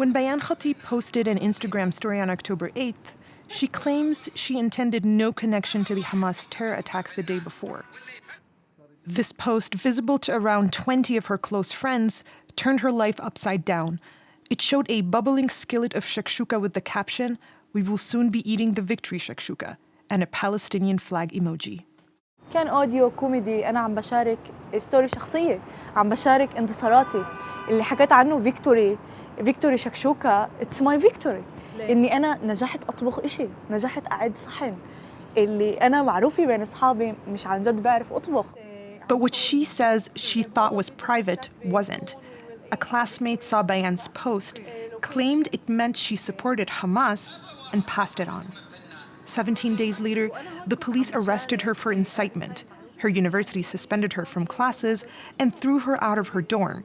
When Bayan Khateeb posted an Instagram story on October 8th, she claims she intended no connection to the Hamas terror attacks the day before. This post, visible to around 20 of her close friends, turned her life upside down. It showed a bubbling skillet of shakshuka with the caption, "We will soon be eating the victory shakshuka," and a Palestinian flag emoji. كان أوديو كوميدي، أنا عم بشارك ستوري شخصية، عم بشارك انتصاراتي اللي حكيت عنه فيكتوري شكشوكة. It's my victory. إني أنا نجحت أطبخ إشي، نجحت أعد صحن، اللي أنا معروفة بين أصحابي مش عن جد بعرف أطبخ. But what she says she thought was private wasn't. A classmate saw Bayan's post, claimed it meant she supported Hamas, and passed it on. 17 days later, the police arrested her for incitement. Her university suspended her from classes and threw her out of her dorm.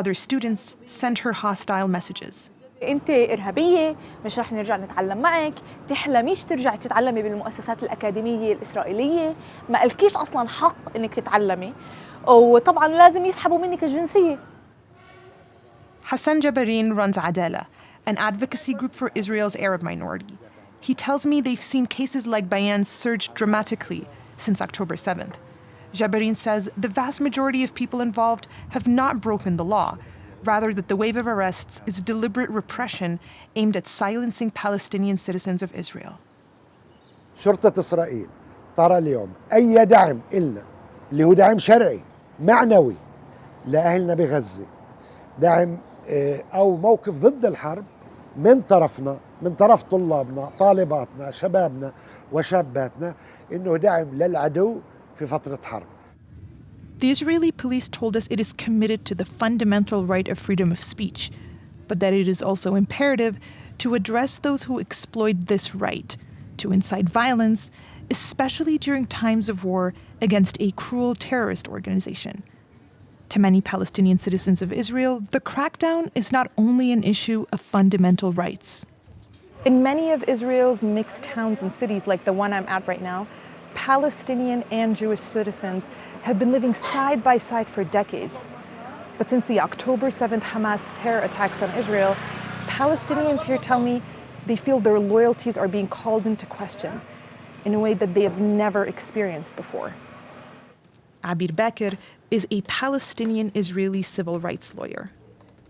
Other students sent her hostile messages. أنت إرهابية، مش رح نرجع نتعلم معك، تحلميش ترجعي تتعلمي بالمؤسسات الأكاديمية الإسرائيلية، ما قلكيش أصلاً حق إنك تتعلمي، وطبعاً لازم يسحبوا منك الجنسية. Hassan Jabarin runs Adala, an advocacy group for Israel's Arab minority. He tells me they've seen cases like Bayan's surge dramatically since October 7th. Jabarin says the vast majority of people involved have not broken the law, rather that the wave of arrests is deliberate repression aimed at silencing Palestinian citizens of Israel. شرطة إسرائيل ترى اليوم أي دعم إلنا اللي هو دعم شرعي معنوي لأهلنا بغزة، دعم أو موقف ضد الحرب من طرفنا، من طرف طلابنا، طالباتنا، شبابنا وشاباتنا، إنه دعم للعدو في فترة حرب. The Israeli police told us it is committed to the fundamental right of freedom of speech, but that it is also imperative to address those who exploit this right, to incite violence, especially during times of war against a cruel terrorist organization. To many Palestinian citizens of Israel, the crackdown is not only an issue of fundamental rights. In many of Israel's mixed towns and cities, like the one I'm at right now, Palestinian and Jewish citizens have been living side by side for decades. But since the October 7th Hamas terror attacks on Israel, Palestinians here tell me they feel their loyalties are being called into question in a way that they have never experienced before. Abir Bakr is a Palestinian Israeli civil rights lawyer.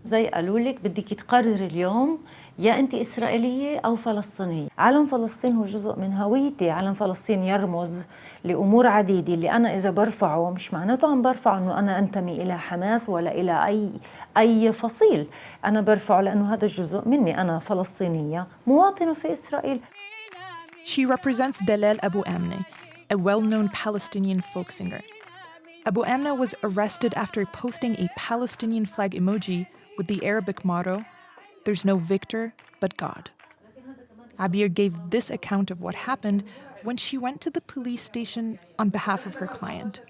زي قالوا لك بدك تقرر اليوم يا أنت إسرائيلية أو فلسطينية. علم فلسطين هو جزء من هويتي. علم فلسطين يرمز لأمور عديدة اللي أنا إذا برفعه مش معناته عم برفع أنه أنا أنتمي إلى حماس ولا إلى أي فصيل. أنا برفعه لأنه هذا جزء مني. أنا فلسطينية مواطنة في إسرائيل. She represents Dalal Abu Amne, a well-known Palestinian folk singer. Abu Amna was arrested after posting a Palestinian flag emoji with the Arabic motto, "There's no victor but God." Abir gave this account of what happened when she went to the police station on behalf of her client.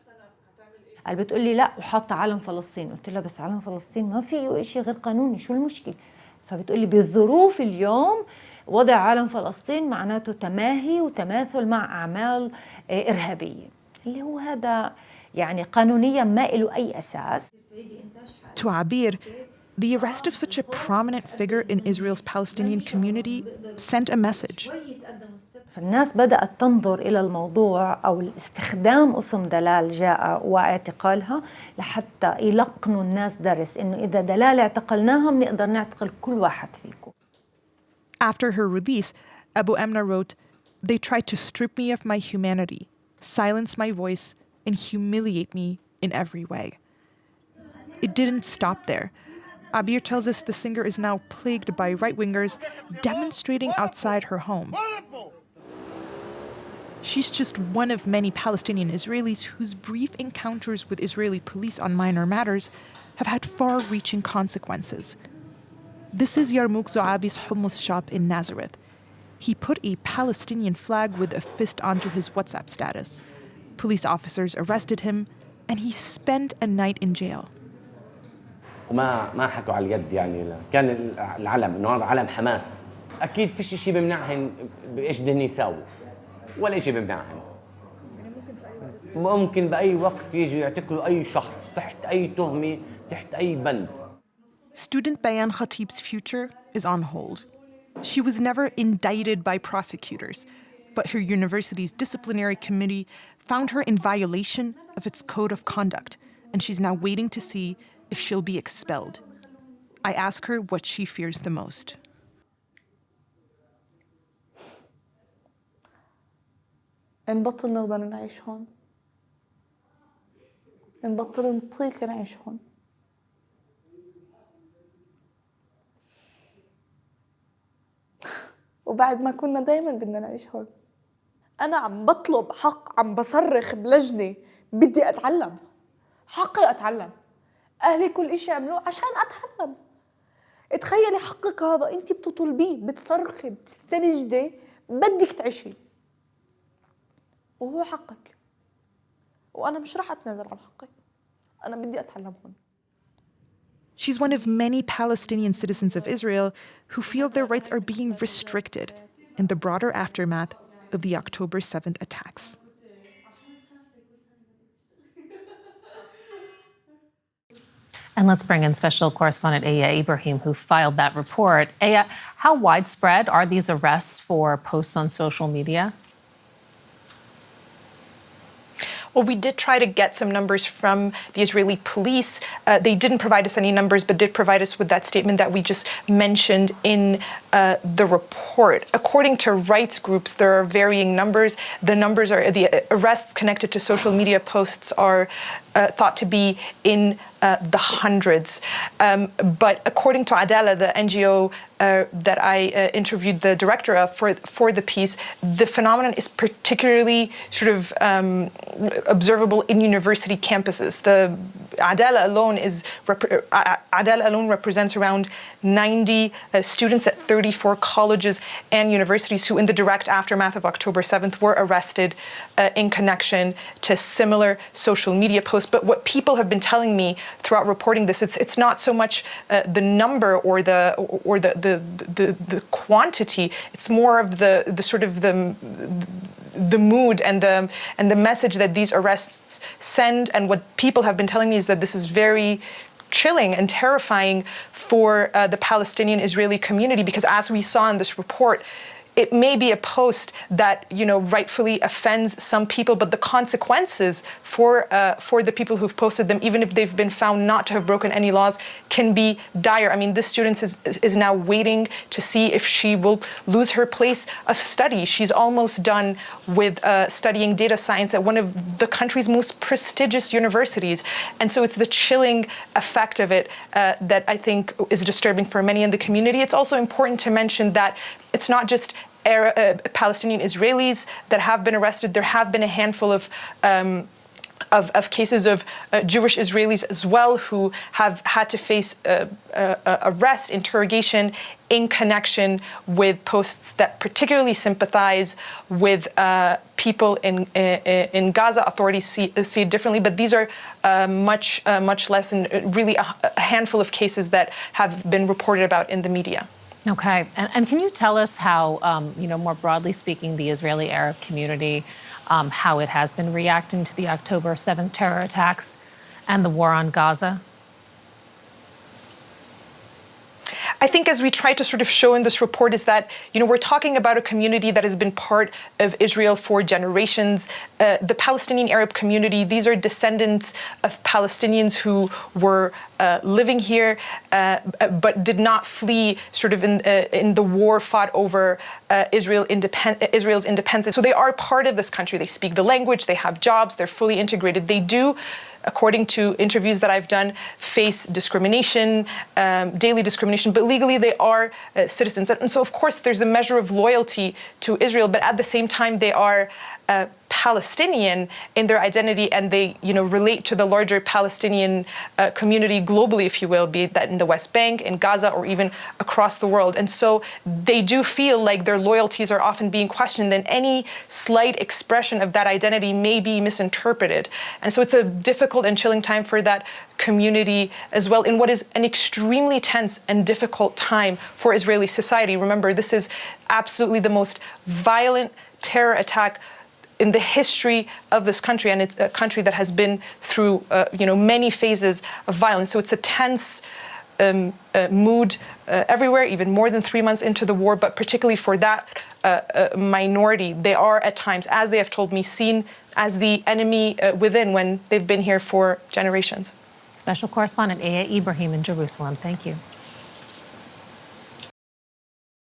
قال بتقولي لا وحاطة علم فلسطين. قلت لها بس علم فلسطين ما فيه إشي غير قانوني، شو المشكلة؟ فبتقولي بالظروف اليوم وضع علم فلسطين معناته تماهي وتماثل مع أعمال إرهابية، اللي هو هذا يعني قانونيا ما له أي أساس. To Abir, the arrest of such a prominent figure in Israel's Palestinian community sent a message. فالناس بدأت تنظر إلى الموضوع أو استخدام اسم دلال جاء واعتقالها لحتى يلقنوا الناس درس إنه إذا دلال اعتقلناهم نقدر نعتقل كل واحد فيكم. After her release, Abu Amna wrote, "They tried to strip me of my humanity, silence my voice, and humiliate me in every way." It didn't stop there. Abir tells us the singer is now plagued by right-wingers demonstrating outside her home. She's just one of many Palestinian Israelis whose brief encounters with Israeli police on minor matters have had far-reaching consequences. This is Yarmouk Zoabi's hummus shop in Nazareth. He put a Palestinian flag with a fist onto his WhatsApp status. Police officers arrested him, and he spent a night in jail. وما حكوا على اليد يعني كان العلم انه هذا علم حماس. اكيد فيش شيء بمنعهن بايش بدهن يساووا ولا شيء بمنعهن. ممكن باي وقت يجوا يعتقلوا اي شخص تحت اي تهمه تحت اي بند. Student Bayan Khateeb's future is on hold. She was never indicted by prosecutors, but her university's disciplinary committee found her in violation of its code of conduct, and she's now waiting to see if she'll be expelled. I ask her what she fears the most. نبطل نقدر نعيش هون، نبطل نطيق نعيش هون. وبعد ما كنا دايما بدنا نعيش هون. أنا عم بطلب حق، عم بصرخ بلجنة، بدي أتعلم، حقي أتعلم. أهلي كل إشي عملوه عشان أتعلم. تخيلي حقك هذا أنت بتطلبيه، بتصرخي، بتستنجدي، بدك تعيشي، وهو حقك. وأنا مش رح أتنازل عن حقي، أنا بدي أتعلم هون. She's one of many Palestinian citizens of Israel who feel their rights are being restricted in the broader aftermath of the October 7th attacks. And let's bring in Special Correspondent Aya Ibrahim, who filed that report. Aya, how widespread are these arrests for posts on social media? Well, we did try to get some numbers from the Israeli police. They didn't provide us any numbers, but did provide us with that statement that we just mentioned in the report. According to rights groups, there are varying numbers. The arrests connected to social media posts are thought to be in the hundreds. But according to Adala, the NGO that I interviewed the director of for the piece, the phenomenon is particularly sort of observable in university campuses. The Adala alone represents around 90 students at 34 colleges and universities who, in the direct aftermath of October 7th, were arrested in connection to similar social media posts. But what people have been telling me throughout reporting this, it's not so much the number or the quantity. It's more of the sort of the mood and the message that these arrests send. And what people have been telling me is that this is very chilling and terrifying for the Palestinian-Israeli community, because as we saw in this report, it may be a post that, rightfully offends some people, but the consequences for the people who've posted them, even if they've been found not to have broken any laws, can be dire. I mean, this student is now waiting to see if she will lose her place of study. She's almost done with studying data science at one of the country's most prestigious universities. And so it's the chilling effect of it that I think is disturbing for many in the community. It's also important to mention that it's not just Palestinian Israelis that have been arrested. There have been a handful of cases of Jewish Israelis as well who have had to face arrest, interrogation in connection with posts that particularly sympathize with people in Gaza. Authorities see it differently, but these are much less, and really a handful of cases that have been reported about in the media. Okay, and can you tell us how, more broadly speaking, the Israeli Arab community, how it has been reacting to the October 7th terror attacks and the war on Gaza? I think, as we try to sort of show in this report, is that, we're talking about a community that has been part of Israel for generations. The Palestinian Arab community, these are descendants of Palestinians who were living here, but did not flee sort of in the war fought over Israel's independence. So they are part of this country. They speak the language, they have jobs, they're fully integrated. They do, according to interviews that I've done, face discrimination, daily discrimination, but legally they are citizens. And so, of course, there's a measure of loyalty to Israel, but at the same time, they are Palestinian in their identity, and they, relate to the larger Palestinian community globally, if you will, be that in the West Bank, in Gaza, or even across the world. And so they do feel like their loyalties are often being questioned, and any slight expression of that identity may be misinterpreted. And so it's a difficult and chilling time for that community as well, in what is an extremely tense and difficult time for Israeli society. Remember, this is absolutely the most violent terror attack in the history of this country, and it's a country that has been through, many phases of violence. So it's a tense mood everywhere, even more than 3 months into the war, but particularly for that minority, they are at times, as they have told me, seen as the enemy within when they've been here for generations. Special Correspondent Aya Ibrahim in Jerusalem, thank you.